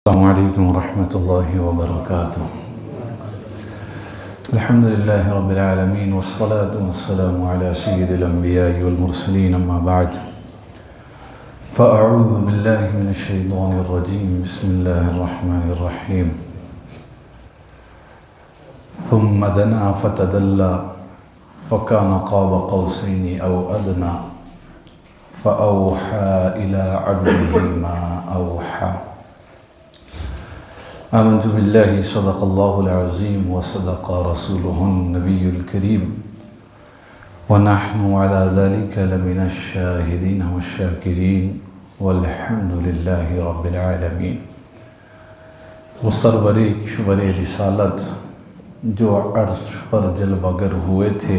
السلام علیکم ورحمۃ اللہ وبرکاتہ۔ الحمد للہ رب العالمین والصلاة والسلام علی سید الانبیاء والمرسلین، اما بعد فاعوذ باللہ من الشیطان الرجیم، بسم اللہ الرحمن الرحیم۔ ثم دنا فتدلى فكان قاب قوسين أو أدنى فأوحى إلى عبده ما أوحى۔ آمنت بالله صدق الله العظيم وصدق رسوله النبي الكريم ونحن على ذلك لمن الشاهدين والشاكرين والحمد لله رب العالمين۔ وہ سرور کشور رسالت جو عرش پر جلوہ گر ہوئے تھے،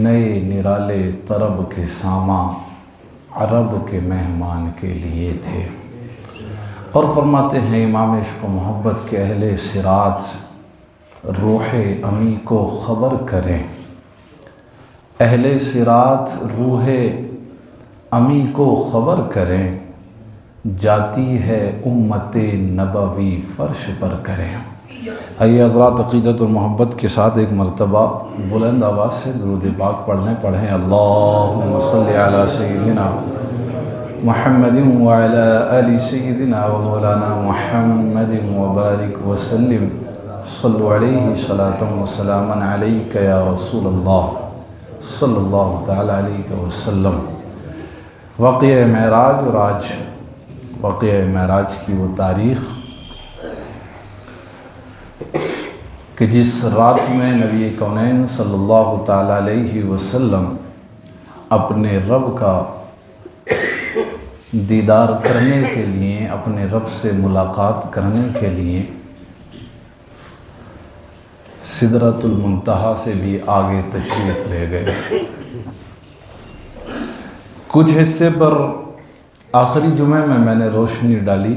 نئے نرالے طرب کے ساماں عرب کے مہمان کے لیے تھے۔ اور فرماتے ہیں امام عشق و محبت کے اہل صراط روح امی کو خبر کریں، اہل صراط روح امی کو خبر کریں، جاتی ہے امت نبوی فرش پر کریں۔ آئیے حضرات عقیدت و محبت کے ساتھ ایک مرتبہ بلند آواز سے درود پاک پڑھیں۔ اللہم صلی علی سیدنا محمد وعلی آل سیدنا و مولانا محمد وبارک وسلم، صلو علیہ صلاۃ و سلاما علیک یا رسول اللہ صلی اللہ تعالی علیہ وسلم۔ واقعہ معراج اور آج واقعہ معراج کی وہ تاریخ کہ جس رات میں نبی کونین صلی اللہ تعالی علیہ وسلم اپنے رب کا دیدار کرنے کے لیے، اپنے رب سے ملاقات کرنے کے لیے سدرۃ المنتہا سے بھی آگے تشریف لے گئے۔ کچھ حصے پر آخری جمعے میں نے روشنی ڈالی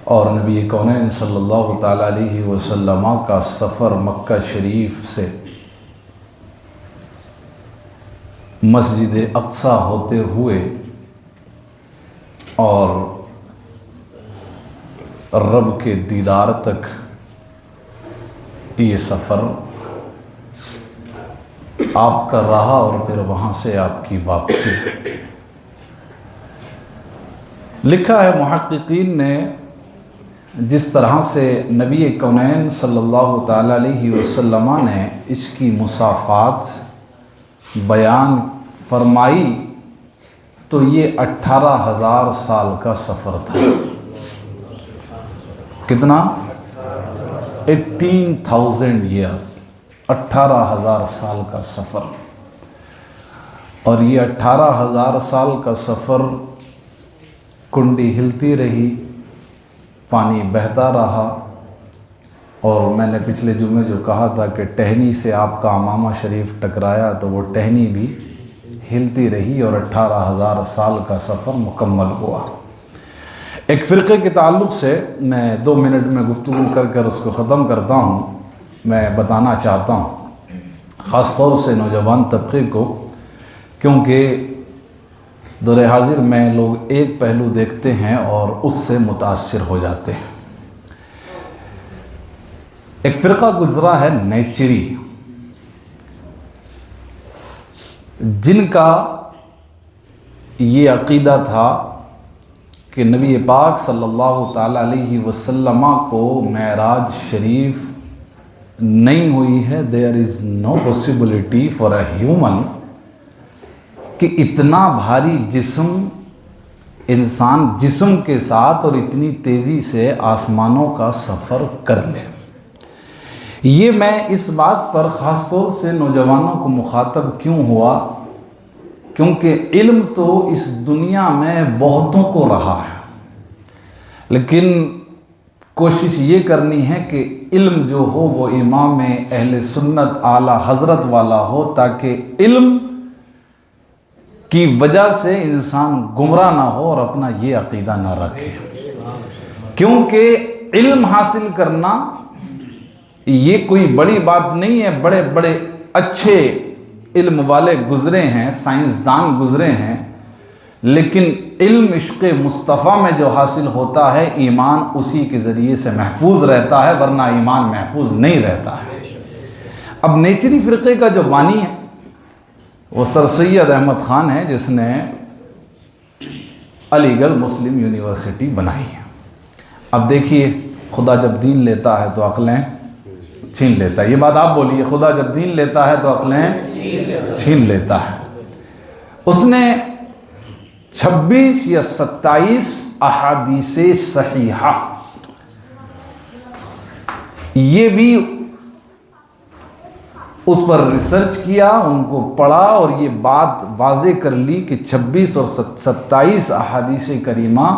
اور نبی کونین صلی اللہ تعالی علیہ وسلم کا سفر مکہ شریف سے مسجد اقصی ہوتے ہوئے اور رب کے دیدار تک یہ سفر آپ کا رہا اور پھر وہاں سے آپ کی واپسی۔ لکھا ہے محققین نے، جس طرح سے نبی کونین صلی اللہ تعالی علیہ وسلم نے اس کی مسافات بیان فرمائی تو یہ 18,000 سال کا سفر تھا۔ کتنا؟ 18,000 years، 18,000 سال کا سفر۔ اور یہ 18,000 سال کا سفر کنڈی ہلتی رہی، پانی بہتا رہا، اور میں نے پچھلے جمعے جو کہا تھا کہ ٹہنی سے آپ کا امامہ شریف ٹکرایا تو وہ ٹہنی بھی ہلتی رہی اور 18,000 سال کا سفر مکمل ہوا۔ ایک فرقے کے تعلق سے میں 2 منٹ میں گفتگو کر اس کو ختم کرتا ہوں۔ میں بتانا چاہتا ہوں خاص طور سے نوجوان طبقے کو، کیونکہ دور حاضر میں لوگ ایک پہلو دیکھتے ہیں اور اس سے متاثر ہو جاتے ہیں۔ ایک فرقہ گزرا ہے نیچری، جن کا یہ عقیدہ تھا کہ نبی پاک صلی اللہ تعالی علیہ وسلم کو معراج شریف نہیں ہوئی ہے۔ there is no possibility for a human کہ اتنا بھاری جسم، انسان جسم کے ساتھ اور اتنی تیزی سے آسمانوں کا سفر کر لے۔ یہ میں اس بات پر خاص طور سے نوجوانوں کو مخاطب کیوں ہوا، کیونکہ علم تو اس دنیا میں بہتوں کو رہا ہے، لیکن کوشش یہ کرنی ہے کہ علم جو ہو وہ امام اہل سنت اعلیٰ حضرت والا ہو، تاکہ علم کی وجہ سے انسان گمراہ نہ ہو اور اپنا یہ عقیدہ نہ رکھے۔ کیونکہ علم حاصل کرنا یہ کوئی بڑی بات نہیں ہے۔ بڑے بڑے اچھے علم والے گزرے ہیں، سائنسدان گزرے ہیں، لیکن علم عشق مصطفیٰ میں جو حاصل ہوتا ہے ایمان اسی کے ذریعے سے محفوظ رہتا ہے، ورنہ ایمان محفوظ نہیں رہتا ہے۔ اب نیچری فرقے کا جو بانی ہے وہ سر سید احمد خان ہے، جس نے علی گڑھ مسلم یونیورسٹی بنائی ہے۔ اب دیکھیے، خدا جب دین لیتا ہے تو عقلیں چھین لیتا ہے۔ یہ بات آپ بولیے، خدا جب دین لیتا ہے تو عقلیں چھین لیتا ہے۔ اس نے 26 یا 27 احادیث صحیحہ یہ بھی اس پر ریسرچ کیا، ان کو پڑھا اور یہ بات واضح کر لی کہ 26 اور 27 احادیث کریمہ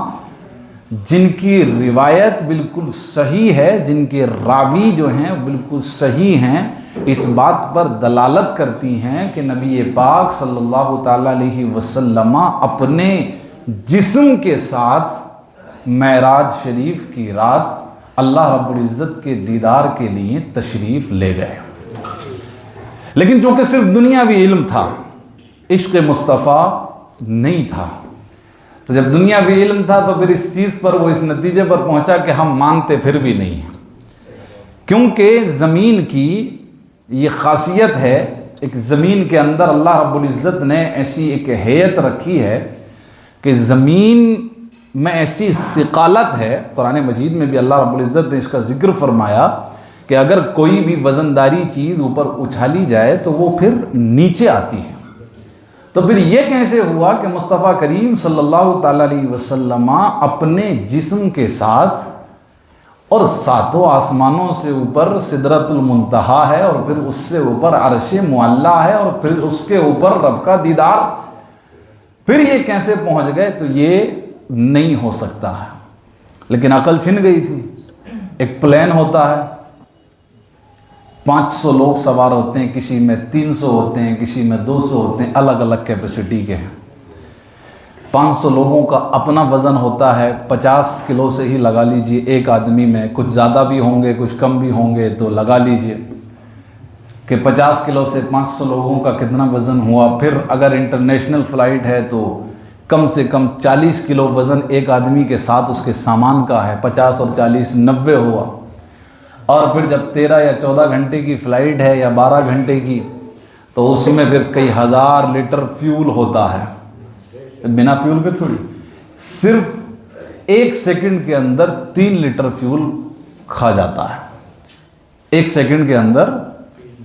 جن کی روایت بالکل صحیح ہے، جن کے راوی جو ہیں بالکل صحیح ہیں، اس بات پر دلالت کرتی ہیں کہ نبی پاک صلی اللہ تعالیٰ علیہ وسلم اپنے جسم کے ساتھ معراج شریف کی رات اللہ رب العزت کے دیدار کے لیے تشریف لے گئے۔ لیکن چونکہ صرف دنیاوی علم تھا، عشق مصطفیٰ نہیں تھا، تو جب دنیاوی علم تھا تو پھر اس چیز پر وہ اس نتیجے پر پہنچا کہ ہم مانتے پھر بھی نہیں ہیں، کیونکہ زمین کی یہ خاصیت ہے، ایک زمین کے اندر اللہ رب العزت نے ایسی ایک حیت رکھی ہے کہ زمین میں ایسی ثقالت ہے، قرآن مجید میں بھی اللہ رب العزت نے اس کا ذکر فرمایا کہ اگر کوئی بھی وزنداری چیز اوپر اچھالی جائے تو وہ پھر نیچے آتی ہے۔ تو پھر یہ کیسے ہوا کہ مصطفیٰ کریم صلی اللہ تعالیٰ علیہ وسلم اپنے جسم کے ساتھ، اور ساتوں آسمانوں سے اوپر سدرۃ المنتہا ہے، اور پھر اس سے اوپر عرش معلیٰ ہے، اور پھر اس کے اوپر رب کا دیدار، پھر یہ کیسے پہنچ گئے؟ تو یہ نہیں ہو سکتا ہے۔ لیکن عقل چھن گئی تھی۔ ایک پلین ہوتا ہے، 500 لوگ سوار ہوتے ہیں، کسی میں 300 ہوتے ہیں، کسی میں 200 ہوتے ہیں، الگ الگ کیپیسٹی کے ہیں۔ 500 لوگوں کا اپنا وزن ہوتا ہے، 50 کلو سے ہی لگا لیجئے ایک آدمی میں، کچھ زیادہ بھی ہوں گے کچھ کم بھی ہوں گے، تو لگا لیجئے کہ 50 کلو سے 500 لوگوں کا کتنا وزن ہوا۔ پھر اگر انٹرنیشنل فلائٹ ہے تو کم سے کم 40 کلو وزن ایک آدمی کے ساتھ اس کے سامان کا ہے، 50 اور 40 90 ہوا۔ اور پھر جب 13 یا 14 گھنٹے کی فلائٹ ہے یا 12 گھنٹے کی، تو اس میں پھر کئی ہزار لیٹر فیول ہوتا ہے۔ بنا فیول کے تھوڑی، صرف 1 سیکنڈ کے اندر 3 لیٹر فیول کھا جاتا ہے۔ 1 سیکنڈ کے اندر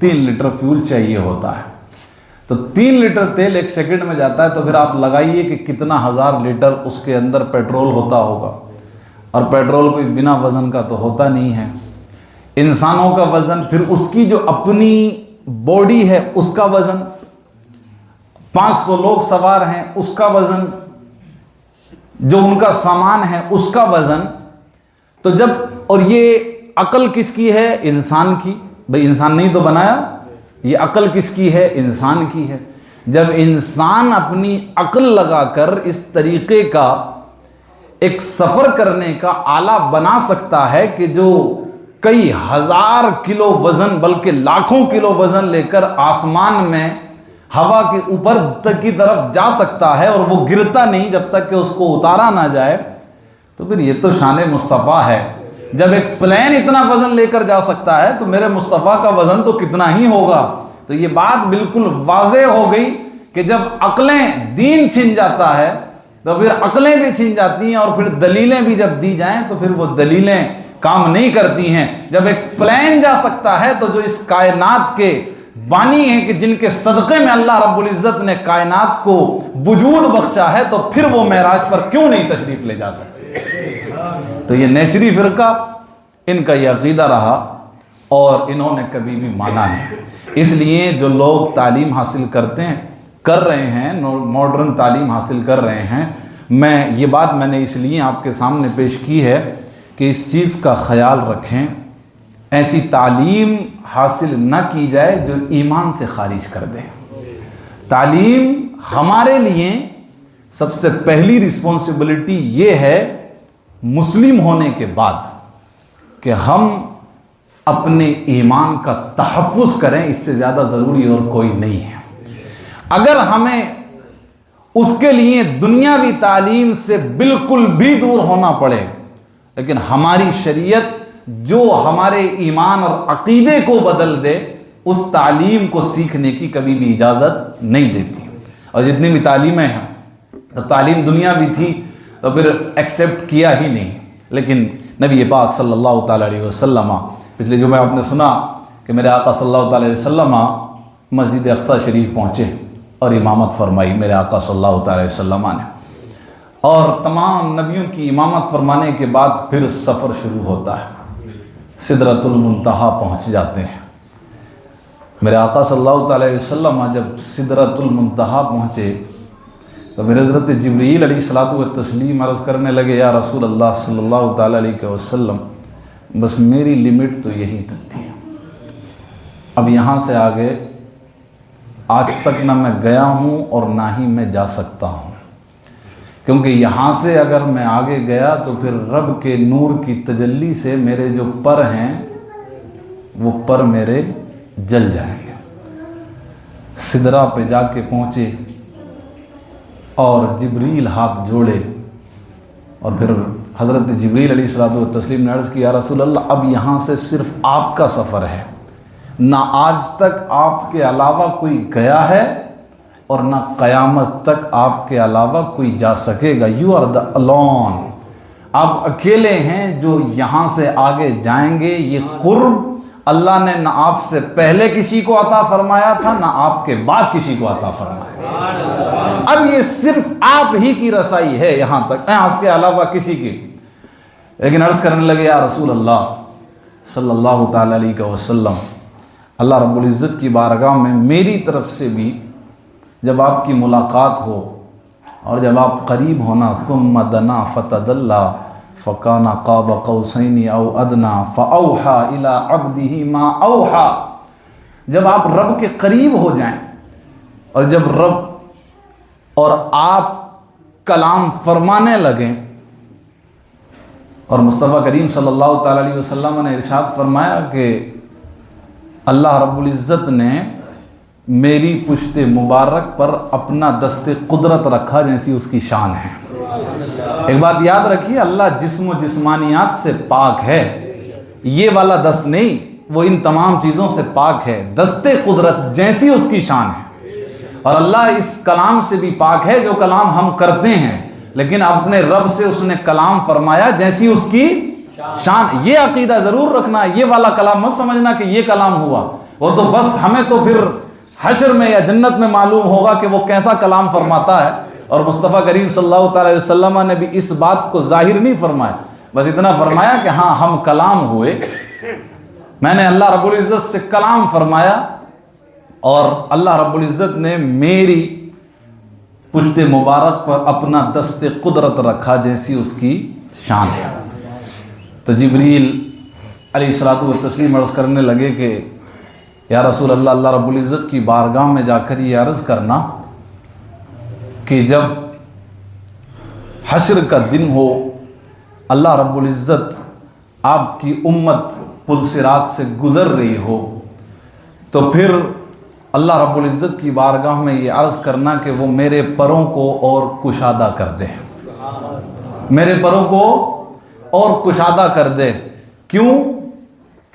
3 لیٹر فیول چاہیے ہوتا ہے، تو 3 لیٹر تیل 1 سیکنڈ میں جاتا ہے، تو پھر آپ لگائیے کہ کتنا ہزار لیٹر اس کے اندر پیٹرول ہوتا ہوگا۔ اور پیٹرول کوئی بنا وزن کا تو ہوتا نہیں ہے۔ انسانوں کا وزن، پھر اس کی جو اپنی باڈی ہے اس کا وزن، 500 لوگ سوار ہیں اس کا وزن، جو ان کا سامان ہے اس کا وزن، تو جب، اور یہ عقل کس کی ہے؟ انسان کی۔ بھئی انسان نہیں تو بنایا، یہ عقل کس کی ہے؟ انسان کی ہے۔ جب انسان اپنی عقل لگا کر اس طریقے کا ایک سفر کرنے کا آلہ بنا سکتا ہے کہ جو کئی ہزار کلو وزن بلکہ لاکھوں کلو وزن لے کر آسمان میں ہوا کے اوپر تک کی طرف جا سکتا ہے اور وہ گرتا نہیں جب تک کہ اس کو اتارا نہ جائے، تو پھر یہ تو شان مصطفیٰ ہے۔ جب ایک پلین اتنا وزن لے کر جا سکتا ہے تو میرے مصطفیٰ کا وزن تو کتنا ہی ہوگا۔ تو یہ بات بالکل واضح ہو گئی کہ جب عقلیں دین چھن جاتا ہے تو پھر عقلیں بھی چھن جاتی ہیں، اور پھر دلیلیں بھی جب دی جائیں تو پھر وہ دلیلیں کام نہیں کرتی ہیں۔ جب ایک پلین جا سکتا ہے تو جو اس کائنات کے بانی ہیں کہ جن کے صدقے میں اللہ رب العزت نے کائنات کو وجود بخشا ہے، تو پھر وہ معراج پر کیوں نہیں تشریف لے جا سکتے؟ تو یہ نیچری فرقہ ان کا یہ عقیدہ رہا اور انہوں نے کبھی بھی مانا نہیں۔ اس لیے جو لوگ تعلیم حاصل کر رہے ہیں، ماڈرن تعلیم حاصل کر رہے ہیں، یہ بات میں نے اس لیے آپ کے سامنے پیش کی ہے کہ اس چیز کا خیال رکھیں، ایسی تعلیم حاصل نہ کی جائے جو ایمان سے خارج کر دے۔ تعلیم ہمارے لیے سب سے پہلی رسپانسبلٹی یہ ہے مسلم ہونے کے بعد کہ ہم اپنے ایمان کا تحفظ کریں، اس سے زیادہ ضروری اور کوئی نہیں ہے۔ اگر ہمیں اس کے لیے دنیاوی تعلیم سے بالکل بھی دور ہونا پڑے، لیکن ہماری شریعت جو ہمارے ایمان اور عقیدے کو بدل دے اس تعلیم کو سیکھنے کی کبھی بھی اجازت نہیں دیتی۔ اور جتنی بھی تعلیمیں ہیں تو تعلیم دنیا بھی تھی تو پھر ایکسیپٹ کیا ہی نہیں، لیکن نبی پاک صلی اللہ تعالیٰ علیہ وسلم، پچھلے جمعہ آپ نے سنا کہ میرے آقا صلی اللہ تعالیٰ علیہ وسلم مسجد اقصی شریف پہنچے اور امامت فرمائی میرے آقا صلی اللہ تعالیٰ علیہ وسلم نے، اور تمام نبیوں کی امامت فرمانے کے بعد پھر سفر شروع ہوتا ہے، سدرۃ المنتہا پہنچ جاتے ہیں۔ میرے آقا صلی اللہ تعالیٰ علیہ وسلم جب سدرۃ المنتہا پہنچے تو میرے حضرت جبریل علیہ الصلوۃ والتسلیم عرض کرنے لگے، یا رسول اللہ صلی اللہ تعالیٰ علیہ وسلم بس میری لمٹ تو یہی تک تھی، اب یہاں سے آگے آج تک نہ میں گیا ہوں اور نہ ہی میں جا سکتا ہوں، کیونکہ یہاں سے اگر میں آگے گیا تو پھر رب کے نور کی تجلی سے میرے جو پر ہیں وہ پر میرے جل جائیں گے۔ سدرہ پہ جا کے پہنچے اور جبریل ہاتھ جوڑے، اور پھر حضرت جبریل علیہ الصلوۃ والتسلیم نے عرض کیا، یا رسول اللہ اب یہاں سے صرف آپ کا سفر ہے، نہ آج تک آپ کے علاوہ کوئی گیا ہے اور نہ قیامت تک آپ کے علاوہ کوئی جا سکے گا، یو آر دا alone، آپ اکیلے ہیں جو یہاں سے آگے جائیں گے۔ یہ قرب اللہ نے نہ آپ سے پہلے کسی کو عطا فرمایا تھا نہ آپ کے بعد کسی کو عطا فرمایا، اب یہ صرف آپ ہی کی رسائی ہے یہاں تک، اس کے علاوہ کسی کی۔ لیکن عرض کرنے لگے، یا رسول اللہ صلی اللہ تعالیٰ علیہ وسلم، اللہ رب العزت کی بارگاہ میں میری طرف سے بھی جب آپ کی ملاقات ہو اور جب آپ قریب ہونا، ثم دنا فتدلی فکان قاب قوسین او ادنا فاوحی الی عبدہ ما اوحی، جب آپ رب کے قریب ہو جائیں اور جب رب اور آپ کلام فرمانے لگیں، اور مصطفیٰ کریم صلی اللہ تعالیٰ علیہ وسلم نے ارشاد فرمایا کہ اللہ رب العزت نے میری پشت مبارک پر اپنا دست قدرت رکھا جیسی اس کی شان ہے۔ ایک بات یاد رکھیے، اللہ جسم و جسمانیات سے پاک ہے، یہ والا دست نہیں، وہ ان تمام چیزوں سے پاک ہے، دست قدرت جیسی اس کی شان ہے۔ اور اللہ اس کلام سے بھی پاک ہے جو کلام ہم کرتے ہیں، لیکن اپنے رب سے اس نے کلام فرمایا جیسی اس کی شان۔ یہ عقیدہ ضرور رکھنا، یہ والا کلام مت سمجھنا کہ یہ کلام ہوا، وہ تو بس ہمیں تو پھر حشر میں یا جنت میں معلوم ہوگا کہ وہ کیسا کلام فرماتا ہے۔ اور مصطفیٰ کریم صلی اللہ تعالیٰ علیہ وسلم نے بھی اس بات کو ظاہر نہیں فرمایا، بس اتنا فرمایا کہ ہاں ہم کلام ہوئے، میں نے اللہ رب العزت سے کلام فرمایا اور اللہ رب العزت نے میری پشت مبارک پر اپنا دست قدرت رکھا جیسی اس کی شان ہے۔ تو جبریل علیہ الصلوۃ والتسلیم عرض کرنے لگے کہ یا رسول اللہ، اللہ رب العزت کی بارگاہ میں جا کر یہ عرض کرنا کہ جب حشر کا دن ہو، اللہ رب العزت آپ کی امت پل صراط سے گزر رہی ہو، تو پھر اللہ رب العزت کی بارگاہ میں یہ عرض کرنا کہ وہ میرے پروں کو اور کشادہ کر دے، میرے پروں کو اور کشادہ کر دے۔ کیوں؟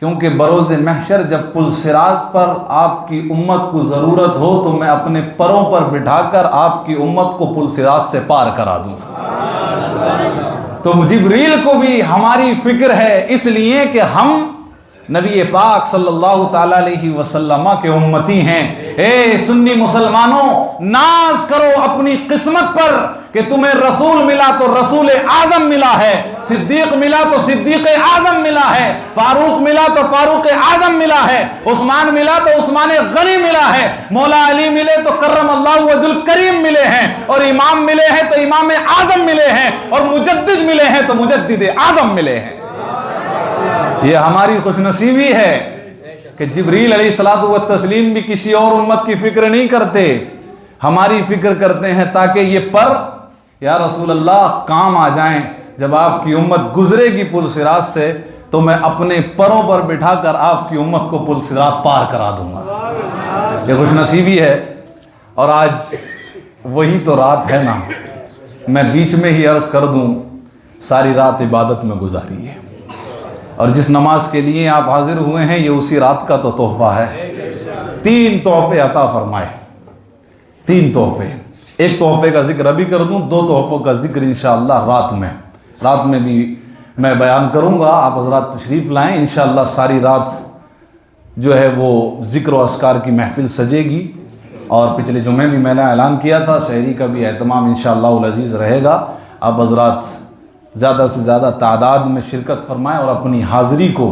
کیونکہ بروز محشر جب پل صراط پر آپ کی امت کو ضرورت ہو تو میں اپنے پروں پر بٹھا کر آپ کی امت کو پل صراط سے پار کرا دوں۔ تو جبریل کو بھی ہماری فکر ہے، اس لیے کہ ہم نبی پاک صلی اللہ تعالیٰ علیہ وسلم کے امتی ہیں۔ اے سنی مسلمانوں، ناز کرو اپنی قسمت پر کہ تمہیں رسول ملا تو رسول اعظم ملا ہے، صدیق ملا تو صدیق اعظم ملا ہے، فاروق ملا تو فاروق اعظم ملا ہے، عثمان ملا تو عثمان غنی ملا ہے، مولا علی ملے تو کرم اللہ وجہ الکریم ملے ہیں، اور امام ملے ہیں تو امام اعظم ملے ہیں، اور مجدد ملے ہیں تو مجدد اعظم ملے ہیں۔ یہ ہماری خوش نصیبی ہے کہ جبریل علیہ الصلوۃ والتسلیم بھی کسی اور امت کی فکر نہیں کرتے، ہماری فکر کرتے ہیں تاکہ یہ پر یا رسول اللہ کام آ جائیں۔ جب آپ کی امت گزرے گی پل صراط سے تو میں اپنے پروں پر بٹھا کر آپ کی امت کو پل صراط پار کرا دوں گا۔ یہ خوش نصیبی ہے۔ اور آج وہی تو رات ہے نا. میں بیچ میں ہی عرض کر دوں ساری رات عبادت میں گزاری ہے، اور جس نماز کے لیے آپ حاضر ہوئے ہیں یہ اسی رات کا تو تحفہ ہے. 3 تحفے عطا فرمائے، 3 تحفے. ایک تحفے کا ذکر ابھی کر دوں، 2 تحفوں کا ذکر انشاءاللہ رات میں بھی میں بیان کروں گا. آپ حضرات تشریف لائیں، انشاءاللہ ساری رات جو ہے وہ ذکر و اذکار کی محفل سجے گی. اور پچھلے جمعے بھی میں نے اعلان کیا تھا سحری کا بھی اہتمام انشاءاللہ العزیز رہے گا. آپ حضرات زیادہ سے زیادہ تعداد میں شرکت فرمائیں اور اپنی حاضری کو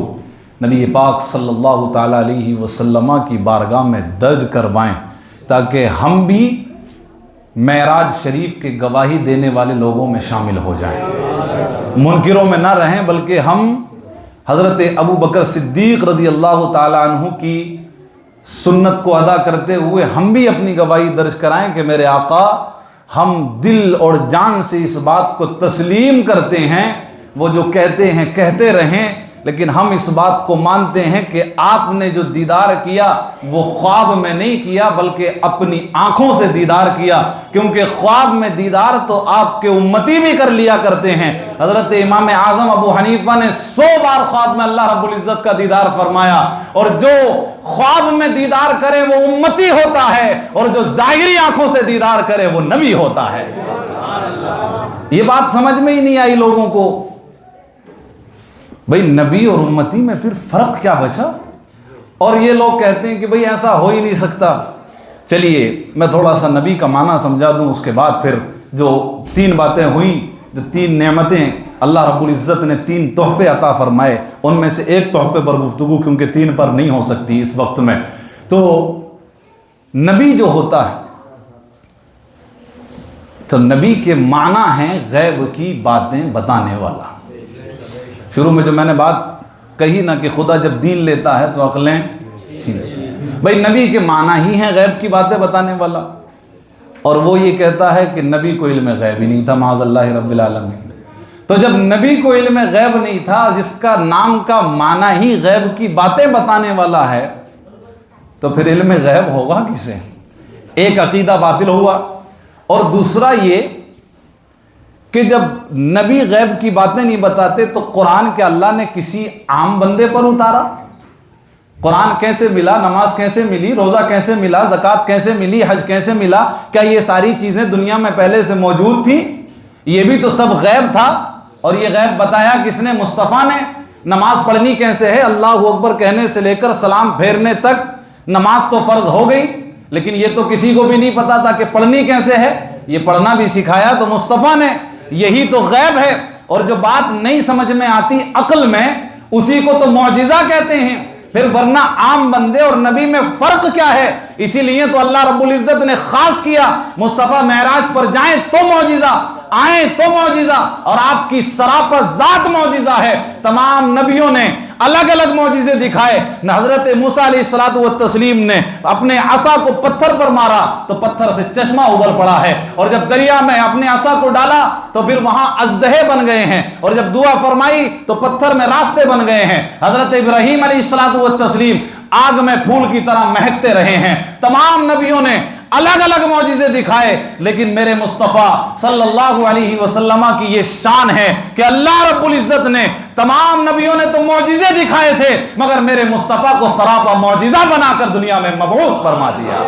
نبی پاک صلی اللہ تعالیٰ علیہ وسلم کی بارگاہ میں درج کروائیں، تاکہ ہم بھی معراج شریف کے گواہی دینے والے لوگوں میں شامل ہو جائیں، منکروں میں نہ رہیں، بلکہ ہم حضرت ابو بکر صدیق رضی اللہ تعالیٰ عنہ کی سنت کو ادا کرتے ہوئے ہم بھی اپنی گواہی درج کرائیں کہ میرے آقا ہم دل اور جان سے اس بات کو تسلیم کرتے ہیں، وہ جو کہتے ہیں کہتے رہیں، لیکن ہم اس بات کو مانتے ہیں کہ آپ نے جو دیدار کیا وہ خواب میں نہیں کیا بلکہ اپنی آنکھوں سے دیدار کیا، کیونکہ خواب میں دیدار تو آپ کے امتی بھی کر لیا کرتے ہیں. حضرت امام اعظم ابو حنیفہ نے 100 بار خواب میں اللہ رب العزت کا دیدار فرمایا، اور جو خواب میں دیدار کرے وہ امتی ہوتا ہے، اور جو ظاہری آنکھوں سے دیدار کرے وہ نبی ہوتا ہے. یہ بات سمجھ میں ہی نہیں آئی لوگوں کو. بھئی نبی اور امتی میں پھر فرق کیا بچا؟ اور یہ لوگ کہتے ہیں کہ بھئی ایسا ہو ہی نہیں سکتا. چلیے میں تھوڑا سا نبی کا معنی سمجھا دوں، اس کے بعد پھر جو 3 باتیں ہوئیں، جو 3 نعمتیں اللہ رب العزت نے 3 تحفے عطا فرمائے، ان میں سے ایک تحفے پر گفتگو کیونکہ 3 پر نہیں ہو سکتی اس وقت میں. تو نبی جو ہوتا ہے تو نبی کے معنی ہیں غیب کی باتیں بتانے والا. شروع میں جو میں نے بات کہی نا کہ خدا جب دین لیتا ہے تو عقلیں بھائی نبی کے معنی ہی ہیں غیب کی باتیں بتانے والا. اور وہ یہ کہتا ہے کہ نبی کو علم غیب ہی نہیں تھا معاذ اللہ رب العالمین. تو جب نبی کو علم غیب نہیں تھا، جس کا نام کا معنی ہی غیب کی باتیں بتانے والا ہے، تو پھر علم غیب ہوگا کسے؟ ایک عقیدہ باطل ہوا. اور دوسرا یہ کہ جب نبی غیب کی باتیں نہیں بتاتے تو قرآن کے اللہ نے کسی عام بندے پر اتارا؟ قرآن کیسے ملا؟ نماز کیسے ملی؟ روزہ کیسے ملا؟ زکوٰۃ کیسے ملی؟ حج کیسے ملا؟ کیا یہ ساری چیزیں دنیا میں پہلے سے موجود تھیں؟ یہ بھی تو سب غیب تھا. اور یہ غیب بتایا کس نے؟ مصطفیٰ نے. نماز پڑھنی کیسے ہے؟ اللہ اکبر کہنے سے لے کر سلام پھیرنے تک نماز تو فرض ہو گئی، لیکن یہ تو کسی کو بھی نہیں پتا تھا کہ پڑھنی کیسے ہے. یہ پڑھنا بھی سکھایا تو مصطفیٰ نے. یہی تو غیب ہے. اور جو بات نہیں سمجھ میں آتی عقل میں، اسی کو تو معجزہ کہتے ہیں. پھر ورنہ عام بندے اور نبی میں فرق کیا ہے؟ اسی لیے تو اللہ رب العزت نے خاص کیا مصطفیٰ معراج پر جائیں تو معجزہ، آئیں تو معجزہ، اور آپ کی سراپا ذات معجزہ ہے. تمام نبیوں نے الگ الگ معجزے دکھائے. نہ حضرت موسیٰ علیہ الصلوۃ والتسلیم نے اپنے عصا کو پتھر پر مارا تو پتھر سے چشمہ ابل پڑا ہے، اور جب دریا میں اپنے عصا کو ڈالا تو پھر وہاں اژدہے بن گئے ہیں، اور جب دعا فرمائی تو پتھر میں راستے بن گئے ہیں. حضرت ابراہیم علیہ الصلوۃ والتسلیم آگ میں پھول کی طرح مہکتے رہے ہیں. تمام نبیوں نے الگ الگ معجزے دکھائے، لیکن میرے مصطفیٰ صلی اللہ علیہ وسلم کی یہ شان ہے کہ اللہ رب العزت نے تمام نبیوں نے تو معجزے دکھائے تھے، مگر میرے مصطفیٰ کو سراپا معجزہ بنا کر دنیا میں مبعوث فرما دیا.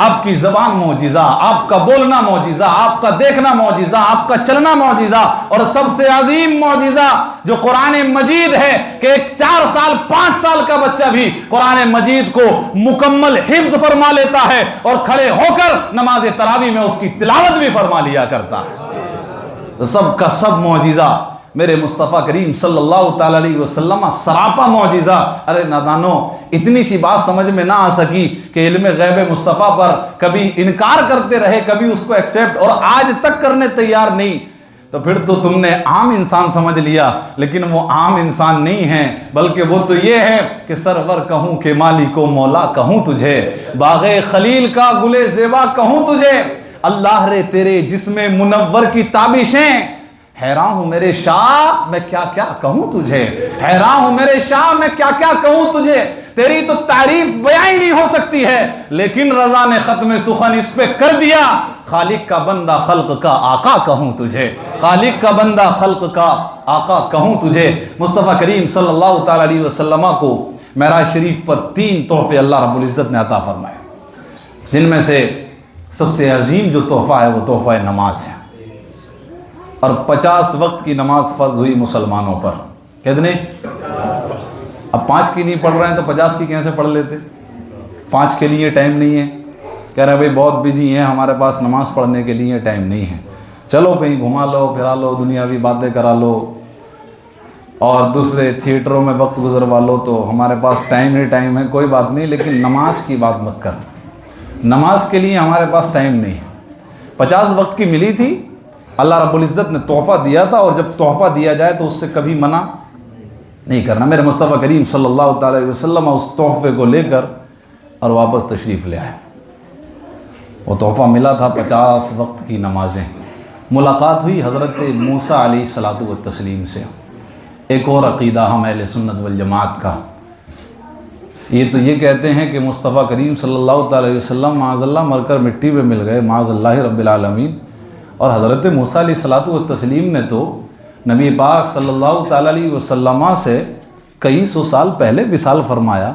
آپ کی زبان معجزہ، آپ کا بولنا معجزہ، آپ کا دیکھنا معجزہ، آپ کا چلنا معجزہ، اور سب سے عظیم معجزہ جو قرآن مجید ہے کہ ایک 4 سال 5 سال کا بچہ بھی قرآن مجید کو مکمل حفظ فرما لیتا ہے، اور کھڑے ہو کر نماز تراویح میں اس کی تلاوت بھی فرما لیا کرتا ہے. تو سب کا سب معجزہ میرے مصطفیٰ کریم صلی اللہ تعالیٰ علیہ وسلم سراپا معجزہ. ارے نادانو، اتنی سی بات سمجھ میں نہ آ سکی کہ علم غیب مصطفیٰ پر کبھی انکار کرتے رہے، کبھی اس کو ایکسیپٹ، اور آج تک کرنے تیار نہیں. تو پھر تو تم نے عام انسان سمجھ لیا، لیکن وہ عام انسان نہیں ہیں، بلکہ وہ تو یہ ہے کہ سرور کہوں کہ مالک و مولا کہوں تجھے، باغ خلیل کا گل زیبا کہوں تجھے، اللہ رے تیرے جسم منور کی تابشیں حیران ہوں میرے شاہ میں کیا کیا کہوں تجھے، حیران ہوں میرے شاہ میں کیا کیا کہوں تجھے، تیری تو تعریف بیان ہی نہیں ہو سکتی ہے، لیکن رضا نے ختم سخن اس پہ کر دیا، خالق کا بندہ خلق کا آقا کہوں تجھے، خالق کا بندہ خلق کا آقا کہوں تجھے۔ مصطفیٰ کریم صلی اللہ تعالیٰ علیہ وسلم کو معراج شریف پر 3 تحفے اللہ رب العزت نے عطا فرمائے، جن میں سے سب سے عظیم جو تحفہ ہے وہ تحفہ نماز ہے، اور 50 وقت کی نماز فرض ہوئی مسلمانوں پر۔ کتنے؟ اب 5 کی نہیں پڑھ رہے ہیں تو 50 کی کیسے پڑھ لیتے؟ 5 کے لیے ٹائم نہیں ہے، کہہ رہے ہیں بھائی بہت بزی ہیں، ہمارے پاس نماز پڑھنے کے لیے ٹائم نہیں ہے، چلو کہیں گھما لو پھرا لو، دنیاوی باتیں کرا لو اور دوسرے تھیٹروں میں وقت گزروا لو، تو ہمارے پاس ٹائم ہی ٹائم ہے، کوئی بات نہیں، لیکن نماز کی بات مت کر، نماز کے لیے ہمارے پاس ٹائم نہیں ہے۔ 50 وقت کی ملی تھی، اللہ رب العزت نے تحفہ دیا تھا، اور جب تحفہ دیا جائے تو اس سے کبھی منع نہیں کرنا۔ میرے مصطفیٰ کریم صلی اللہ تعالی علیہ وسلم اس تحفے کو لے کر اور واپس تشریف لے آئے۔ وہ تحفہ ملا تھا 50 وقت کی نمازیں۔ ملاقات ہوئی حضرت موسیٰ علیہ الصلوۃ والتسلیم سے۔ ایک اور عقیدہ ہم اہل سنت والجماعت کا، یہ تو یہ کہتے ہیں کہ مصطفیٰ کریم صلی اللہ تعالی علیہ وسلم معاذ اللہ مر کر مٹی پہ مل گئے، معاذ اللہ رب العالمین، اور حضرت موسیٰ علیہ الصلوۃ والتسلیم نے تو نبی پاک صلی اللہ تعالی علیہ وسلم سے کئی سو سال پہلے وصال فرمایا،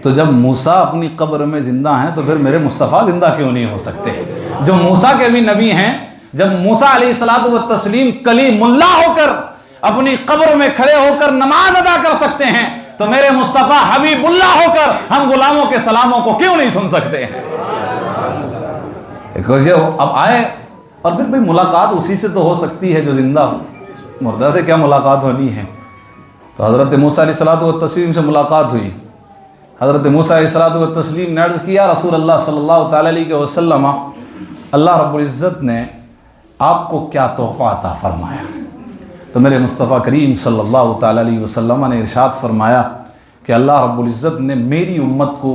تو جب موسیٰ اپنی قبر میں زندہ ہیں تو پھر میرے مصطفیٰ زندہ کیوں نہیں ہو سکتے؟ جو موسیٰ کے بھی نبی ہیں، جب موسیٰ علیہ الصلوۃ والتسلیم کلیم اللہ ہو کر اپنی قبر میں کھڑے ہو کر نماز ادا کر سکتے ہیں، تو میرے مصطفیٰ حبیب اللہ ہو کر ہم غلاموں کے سلاموں کو کیوں نہیں سن سکتے ہیں؟ اب آئے، اور پھر بھائی ملاقات اسی سے تو ہو سکتی ہے جو زندہ ہو، مردہ سے کیا ملاقات ہونی ہے؟ تو حضرت موسیٰ علیہ الصلوۃ والتسلیم سے ملاقات ہوئی۔ حضرت موسیٰ علیہ الصلوۃ والتسلیم نے عرض کیا، رسول اللہ صلی اللہ تعالی علیہ وسلم، اللہ رب العزت نے آپ کو کیا تحفہ عطا فرمایا؟ تو میرے مصطفیٰ کریم صلی اللہ تعالی علیہ وسلم نے ارشاد فرمایا کہ اللہ رب العزت نے میری امت کو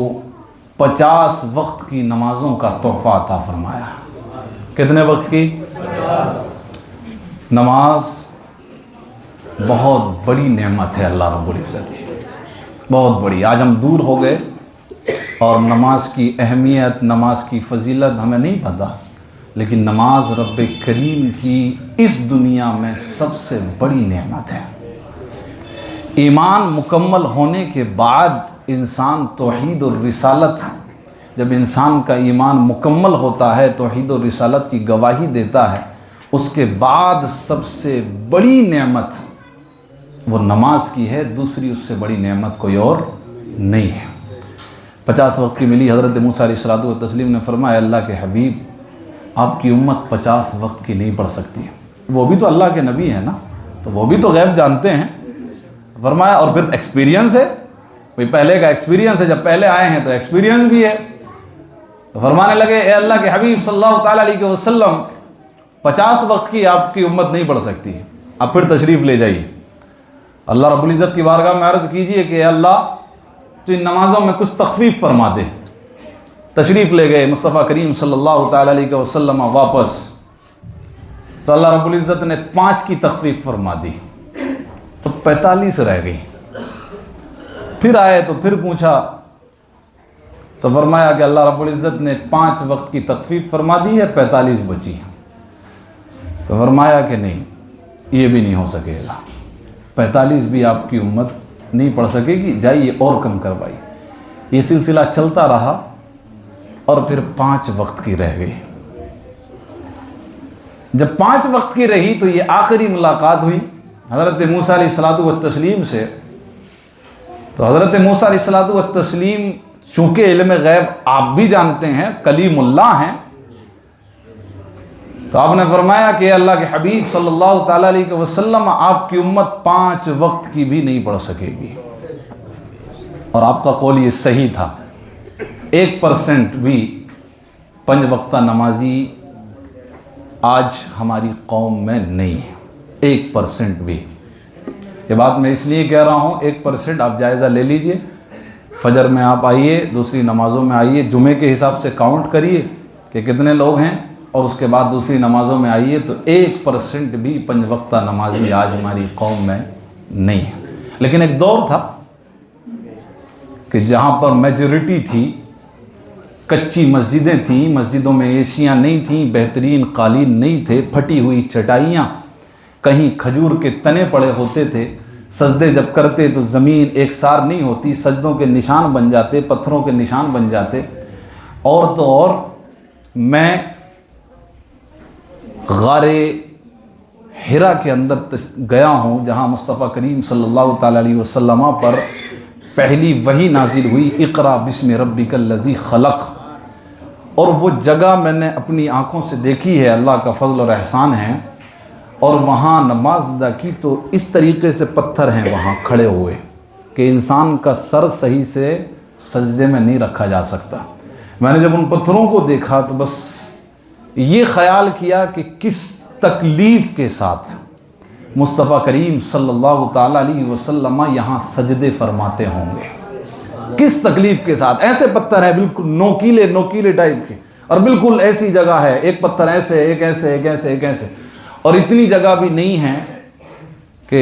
50 وقت کی نمازوں کا تحفہ عطا فرمایا۔ کتنے وقت کی؟ نماز بہت بڑی نعمت ہے اللہ رب العزت کی، بہت بڑی۔ آج ہم دور ہو گئے اور نماز کی اہمیت، نماز کی فضیلت ہمیں نہیں پتہ، لیکن نماز رب کریم کی اس دنیا میں سب سے بڑی نعمت ہے۔ ایمان مکمل ہونے کے بعد انسان توحید اور رسالت، جب انسان کا ایمان مکمل ہوتا ہے، توحید اور رسالت کی گواہی دیتا ہے، اس کے بعد سب سے بڑی نعمت وہ نماز کی ہے، دوسری اس سے بڑی نعمت کوئی اور نہیں ہے۔ 50 وقت کی ملی۔ حضرت موسیٰ علیہ الصلوۃ والتسلیم نے فرمایا، اللہ کے حبیب آپ کی امت 50 وقت کی نہیں پڑھ سکتی، وہ بھی تو اللہ کے نبی ہیں نا، تو وہ بھی تو غیب جانتے ہیں۔ فرمایا اور پھر ایکسپیرینس ہے، بھئی پہلے کا ایکسپیرینس ہے، جب پہلے آئے ہیں تو ایکسپیرینس بھی ہے۔ فرمانے لگے، اے اللہ کے حبیب صلی اللہ تعالیٰ علیہ وسلم 50 وقت کی آپ کی امت نہیں پڑھ سکتی، اب پھر تشریف لے جائیے، اللہ رب العزت کی بارگاہ میں عرض کیجئے کہ اے اللہ تو ان نمازوں میں کچھ تخفیف فرما دے۔ تشریف لے گئے مصطفیٰ کریم صلی اللہ تعالیٰ علیہ وسلم واپس، تو اللہ رب العزت نے 5 کی تخفیف فرما دی، تو 45 رہ گئی۔ پھر آئے تو پھر پوچھا، تو فرمایا کہ اللہ رب العزت نے 5 وقت کی تخفیف فرما دی ہے، 45 بچی ہیں۔ تو فرمایا کہ نہیں، یہ بھی نہیں ہو سکے گا، 45 بھی آپ کی امت نہیں پڑھ سکے گی، جائیے اور کم کروائی۔ یہ سلسلہ چلتا رہا اور پھر 5 وقت کی رہ گئی۔ جب 5 وقت کی رہی تو یہ آخری ملاقات ہوئی حضرت موسیٰ علیہ الصلوۃ والتسلیم سے۔ تو حضرت موسیٰ علیہ الصلوۃ والتسلیم چونکہ علم غیب آپ بھی جانتے ہیں، کلیم اللہ ہیں، تو آپ نے فرمایا کہ اللہ کے حبیب صلی اللہ تعالیٰ علیہ وسلم آپ کی امت 5 وقت کی بھی نہیں پڑھ سکے گی، اور آپ کا قول یہ صحیح تھا۔ 1% بھی 5 وقتہ نمازی آج ہماری قوم میں نہیں ہے، 1% بھی۔ یہ بات میں اس لیے کہہ رہا ہوں، 1% آپ جائزہ لے لیجئے، فجر میں آپ آئیے، دوسری نمازوں میں آئیے، جمعے کے حساب سے کاؤنٹ کریے کہ کتنے لوگ ہیں، اور اس کے بعد دوسری نمازوں میں آئیے تو 1% بھی 5 وقتہ نمازی آج ہماری قوم میں نہیں ہے۔ لیکن ایک دور تھا کہ جہاں پر میجورٹی تھی، کچی مسجدیں تھیں، مسجدوں میں ایسیاں نہیں تھیں، بہترین قالین نہیں تھے، پھٹی ہوئی چٹائیاں، کہیں کھجور کے تنے پڑے ہوتے تھے، سجدے جب کرتے تو زمین ایک سار نہیں ہوتی، سجدوں کے نشان بن جاتے، پتھروں کے نشان بن جاتے۔ اور تو اور میں غار حرا کے اندر گیا ہوں جہاں مصطفیٰ کریم صلی اللہ تعالیٰ علیہ وسلم پر پہلی وحی نازل ہوئی، اقرا بسم ربک الذی خلق، اور وہ جگہ میں نے اپنی آنکھوں سے دیکھی ہے، اللہ کا فضل اور احسان ہے۔ اور وہاں نماز ادا کی تو اس طریقے سے پتھر ہیں وہاں کھڑے ہوئے کہ انسان کا سر صحیح سے سجدے میں نہیں رکھا جا سکتا۔ میں نے جب ان پتھروں کو دیکھا تو بس یہ خیال کیا کہ کس تکلیف کے ساتھ مصطفیٰ کریم صلی اللہ تعالیٰ علیہ وسلم یہاں سجدے فرماتے ہوں گے، کس تکلیف کے ساتھ۔ ایسے پتھر ہیں بالکل نوکیلے ٹائپ کے، اور بالکل ایسی جگہ ہے، ایک پتھر ایسے، ایک ایسے، ایک ایسے، ایک ایسے، اور اتنی جگہ بھی نہیں ہے کہ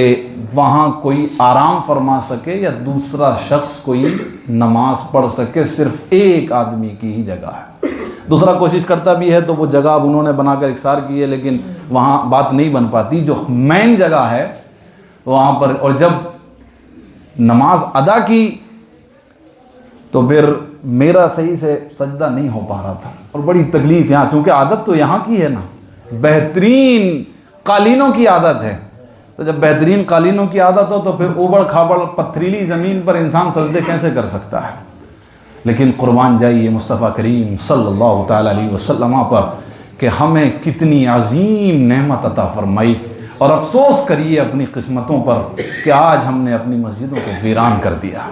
وہاں کوئی آرام فرما سکے یا دوسرا شخص کوئی نماز پڑھ سکے، صرف ایک آدمی کی ہی جگہ ہے۔ دوسرا کوشش کرتا بھی ہے تو وہ جگہ اب انہوں نے بنا کر اکثار کی ہے، لیکن وہاں بات نہیں بن پاتی۔ جو مین جگہ ہے وہاں پر، اور جب نماز ادا کی تو پھر میرا صحیح سے سجدہ نہیں ہو پا رہا تھا، اور بڑی تکلیف یہاں، چونکہ عادت تو یہاں کی ہے نا، بہترین قالینوں کی عادت ہے، تو جب بہترین قالینوں کی عادت ہو تو پھر اوبڑ کھابڑ پتھریلی زمین پر انسان سجدے کیسے کر سکتا ہے۔ لیکن قربان جائیے مصطفیٰ کریم صلی اللہ تعالیٰ علیہ وسلم پر کہ ہمیں کتنی عظیم نعمت عطا فرمائی، اور افسوس کریے اپنی قسمتوں پر کہ آج ہم نے اپنی مسجدوں کو ویران کر دیا۔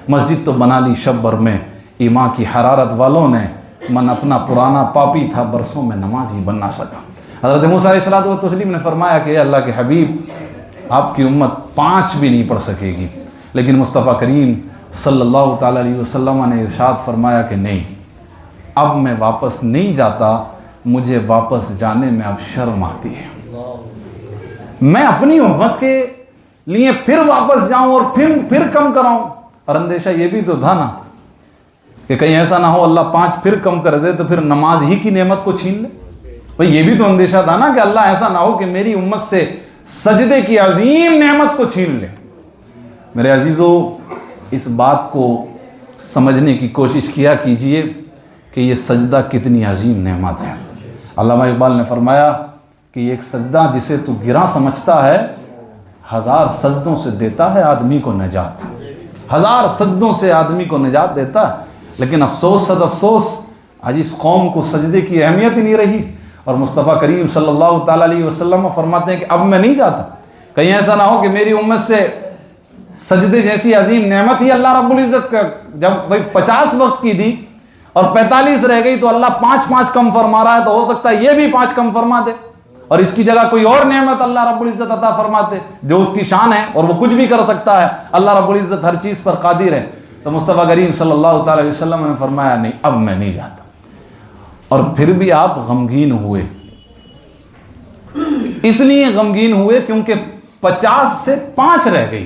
مسجد تو بنا لی شب بھر میں، ایمان کی حرارت والوں نے، من اپنا پرانا پاپی تھا، برسوں میں نماز ہی بن نہ سکا۔ حضرت موسیٰ علیہ الصلوۃ والتسلیم نے فرمایا کہ اے اللہ کے حبیب، آپ کی امت 5 بھی نہیں پڑھ سکے گی، لیکن مصطفیٰ کریم صلی اللہ تعالیٰ علیہ وسلم نے ارشاد فرمایا کہ نہیں، اب میں واپس نہیں جاتا، مجھے واپس جانے میں اب شرم آتی ہے، میں اپنی امت کے لیے پھر واپس جاؤں اور پھر کم کراؤں۔ اور اندیشہ یہ بھی تو تھا نا کہ کہیں ایسا نہ ہو اللہ 5 پھر کم کر دے تو پھر نماز ہی کی نعمت کو چھین لے۔ بھئی یہ بھی تو اندیشہ تھا نا کہ اللہ ایسا نہ ہو کہ میری امت سے سجدے کی عظیم نعمت کو چھین لے۔ میرے عزیزو، اس بات کو سمجھنے کی کوشش کیا کیجئے کہ یہ سجدہ کتنی عظیم نعمت ہے۔ علامہ اقبال نے فرمایا کہ یہ ایک سجدہ جسے تو گراں سمجھتا ہے، 1000 سجدوں سے دیتا ہے آدمی کو نجات، 1000 سجدوں سے آدمی کو نجات دیتا ہے۔ لیکن افسوس صد افسوس، آج اس قوم کو سجدے کی اہمیت ہی نہیں رہی، اور مصطفیٰ کریم صلی اللہ تعالیٰ علیہ وسلم فرماتے ہیں کہ اب میں نہیں جاتا، کہیں ایسا نہ ہو کہ میری امت سے سجدے جیسی عظیم نعمت ہی اللہ رب العزت کا، جب بھئی 50 وقت کی دی اور 45 رہ گئی تو اللہ 5 کم فرما رہا ہے، تو ہو سکتا ہے یہ بھی 5 کم فرما دے، اور اس کی جگہ کوئی اور نعمت اللہ رب العزت عطا فرماتے جو اس کی شان ہے، اور وہ کچھ بھی کر سکتا ہے، اللہ رب العزت ہر چیز پر قادر ہے۔ تو مصطفیٰ کریم صلی اللہ تعالیٰ علیہ وسلم نے فرمایا نہیں، اب میں نہیں جاتا۔ اور پھر بھی آپ غمگین ہوئے، اس لیے غمگین ہوئے کیونکہ 50 سے 5 رہ گئی،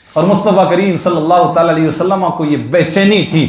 اور مصطفیٰ کریم صلی اللہ تعالیٰ علیہ وسلم کو یہ بے چینی تھی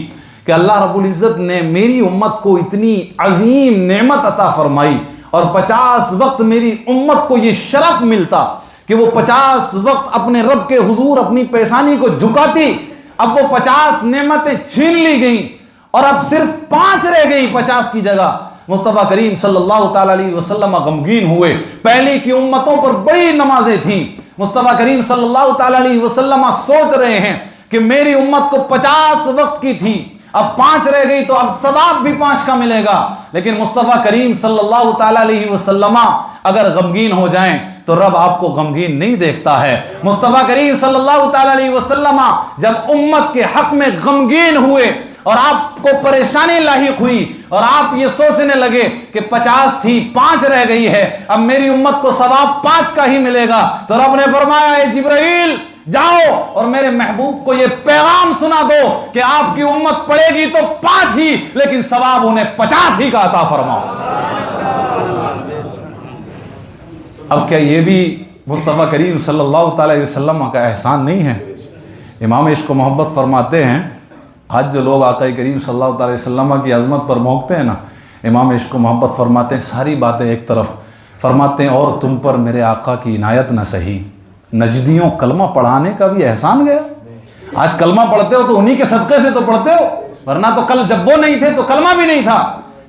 کہ اللہ رب العزت نے میری امت کو اتنی عظیم نعمت عطا فرمائی، اور 50 وقت میری امت کو یہ شرف ملتا کہ وہ 50 وقت اپنے رب کے حضور اپنی پیشانی کو جھکاتی، اب وہ 50 نعمتیں چھین لی گئیں اور اب صرف 5 رہ گئی 50 کی جگہ۔ مصطفیٰ کریم صلی اللہ تعالیٰ علیہ وسلم غمگین ہوئے، پہلے کی امتوں پر بڑی نمازیں تھیں، مصطفیٰ کریم صلی اللہ تعالیٰ علیہ وسلم سوچ رہے ہیں کہ میری امت کو 50 وقت کی تھی، اب 5 رہ گئی تو اب ثواب بھی 5 کا ملے گا۔ لیکن مصطفیٰ کریم صلی اللہ تعالیٰ علیہ وسلم اگر غمگین ہو جائیں تو رب آپ کو غمگین نہیں دیکھتا ہے۔ مصطفیٰ کریم صلی اللہ تعالیٰ علیہ وسلم جب امت کے حق میں غمگین ہوئے اور آپ کو پریشانی لاحق ہوئی اور آپ یہ سوچنے لگے کہ 50 تھی 5 رہ گئی ہے، اب میری امت کو ثواب 5 کا ہی ملے گا، تو رب نے فرمایا اے جبرائیل جاؤ اور میرے محبوب کو یہ پیغام سنا دو کہ آپ کی امت پڑے گی تو 5 ہی، لیکن ثواب انہیں 50 ہی کا عطا فرماؤ۔ اب کیا یہ بھی مصطفیٰ کریم صلی اللہ تعالیٰ علیہ وسلم کا احسان نہیں ہے؟ امام عشق و محبت فرماتے ہیں، آج جو لوگ آقا کریم صلی اللہ تعالیٰ علیہ وسلم کی عظمت پر موقتے ہیں نا، امام عشق و محبت فرماتے ہیں ساری باتیں ایک طرف، فرماتے ہیں اور تم پر میرے آقا کی عنایت نہ سہی، نجدیوں کلمہ پڑھانے کا بھی احسان گیا۔ آج کلمہ پڑھتے ہو تو انہی کے صدقے سے تو پڑھتے ہو، ورنہ تو کل جب وہ نہیں تھے تو کلمہ بھی نہیں تھا،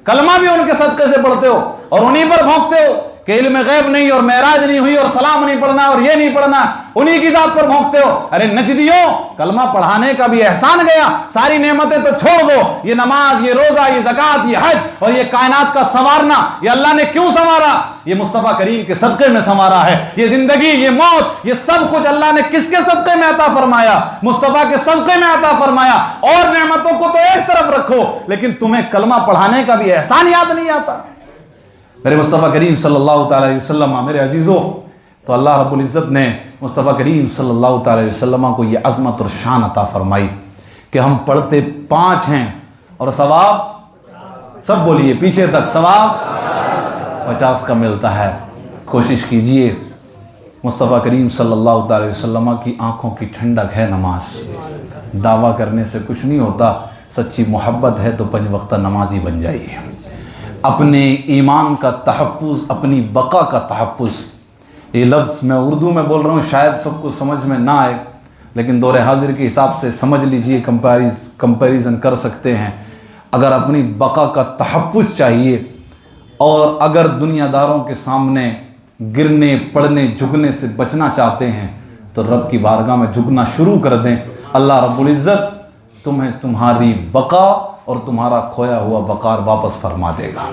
کلمہ بھی ان کے صدقے سے پڑھتے ہو اور انہی پر بھونکتے ہو کہ علم غیب نہیں اور معراج نہیں ہوئی اور سلام نہیں پڑھنا اور یہ نہیں پڑھنا، انہی کی ذات پر بھونکتے ہو۔ ارے نجدیوں کلمہ پڑھانے کا بھی احسان گیا، ساری نعمتیں تو چھوڑ دو، یہ نماز، یہ روزہ، یہ زکوٰۃ، یہ حج اور یہ کائنات کا سنوارنا، یہ اللہ نے کیوں سنوارا؟ یہ مصطفیٰ کریم کے صدقے میں سنوارا ہے۔ یہ زندگی، یہ موت، یہ سب کچھ اللہ نے کس کے صدقے میں عطا فرمایا؟ مصطفیٰ کے صدقے میں عطا فرمایا۔ اور نعمتوں کو تو ایک طرف رکھو، لیکن تمہیں کلمہ پڑھانے کا بھی احسان یاد نہیں آتا۔ میرے مصطفیٰ کریم صلی اللہ تعالیٰ علیہ وسلم، میرے عزیزوں، تو اللہ رب العزت نے مصطفیٰ کریم صلی اللہ تعالیٰ علیہ وسلم کو یہ عظمت اور شان عطا فرمائی کہ ہم پڑھتے 5 ہیں اور ثواب، سب بولیے پیچھے تک، ثواب 50 کا ملتا ہے۔ کوشش کیجئے، مصطفیٰ کریم صلی اللہ تعالیٰ علیہ وسلم کی آنکھوں کی ٹھنڈک ہے نماز۔ دعویٰ کرنے سے کچھ نہیں ہوتا، سچی محبت ہے تو 5 وقتہ نمازی بن جائیے۔ اپنے ایمان کا تحفظ، اپنی بقا کا تحفظ، یہ لفظ میں اردو میں بول رہا ہوں، شاید سب کو سمجھ میں نہ آئے، لیکن دور حاضر کے حساب سے سمجھ لیجئے، کمپیریزن کر سکتے ہیں۔ اگر اپنی بقا کا تحفظ چاہیے اور اگر دنیا داروں کے سامنے گرنے، پڑنے، جھکنے سے بچنا چاہتے ہیں تو رب کی بارگاہ میں جھکنا شروع کر دیں۔ اللہ رب العزت تمہیں تمہاری بقا اور تمہارا کھویا ہوا وقار واپس فرما دے گا۔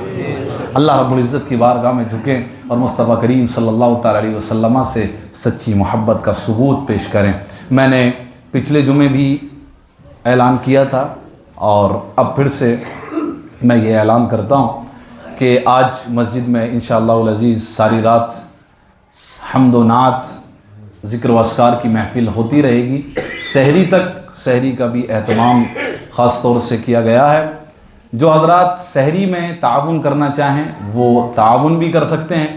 اللہ رب العزت کی بارگاہ میں جھکیں اور مصطفیٰ کریم صلی اللہ تعالیٰ علیہ وسلم سے سچی محبت کا ثبوت پیش کریں۔ میں نے پچھلے جمعے بھی اعلان کیا تھا اور اب پھر سے میں یہ اعلان کرتا ہوں کہ آج مسجد میں انشاءاللہ العزیز ساری رات حمد و نعت، ذکر و اذکار کی محفل ہوتی رہے گی، سحری تک، سحری کا بھی اہتمام خاص طور سے کیا گیا ہے۔ جو حضرات سحری میں تعاون کرنا چاہیں وہ تعاون بھی کر سکتے ہیں،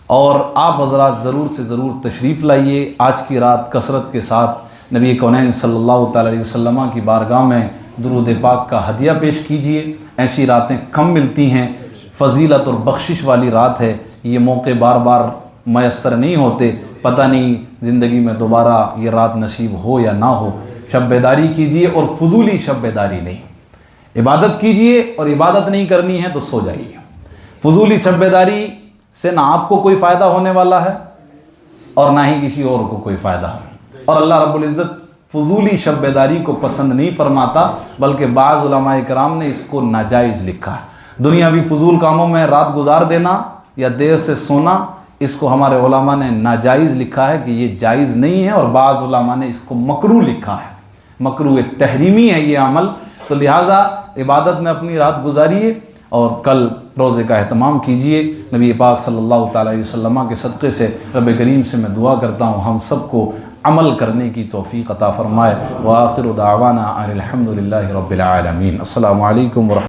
اور آپ حضرات ضرور سے ضرور تشریف لائیے۔ آج کی رات کثرت کے ساتھ نبی کونین صلی اللہ تعالیٰ علیہ وسلم کی بارگاہ میں درود پاک کا ہدیہ پیش کیجیے۔ ایسی راتیں کم ملتی ہیں، فضیلت اور بخشش والی رات ہے، یہ موقع بار بار میسر نہیں ہوتے، پتہ نہیں زندگی میں دوبارہ یہ رات نصیب ہو یا نہ ہو۔ شب بیداری کیجیے اور فضولی شب بیداری نہیں، عبادت کیجیے اور عبادت نہیں کرنی ہے تو سو جائیے۔ فضولی شب بیداری سے نہ آپ کو کوئی فائدہ ہونے والا ہے اور نہ ہی کسی اور کو کوئی فائدہ ہے، اور اللہ رب العزت فضولی شب بیداری کو پسند نہیں فرماتا، بلکہ بعض علماء کرام نے اس کو ناجائز لکھا ہے۔ دنیاوی فضول کاموں میں رات گزار دینا یا دیر سے سونا، اس کو ہمارے علماء نے ناجائز لکھا ہے کہ یہ جائز نہیں ہے، اور بعض علماء نے اس کو مکروہ لکھا ہے، مکروہ تحریمی ہے یہ عمل۔ تو لہٰذا عبادت میں اپنی رات گزاریے اور کل روزے کا اہتمام کیجیے۔ نبی پاک صلی اللہ تعالیٰ علیہ وسلم کے صدقے سے رب کریم سے میں دعا کرتا ہوں ہم سب کو عمل کرنے کی توفیق عطا فرمائے۔ وآخر دعوانا ان الحمد للہ رب العالمین۔ السلام علیکم ورحمۃ اللہ۔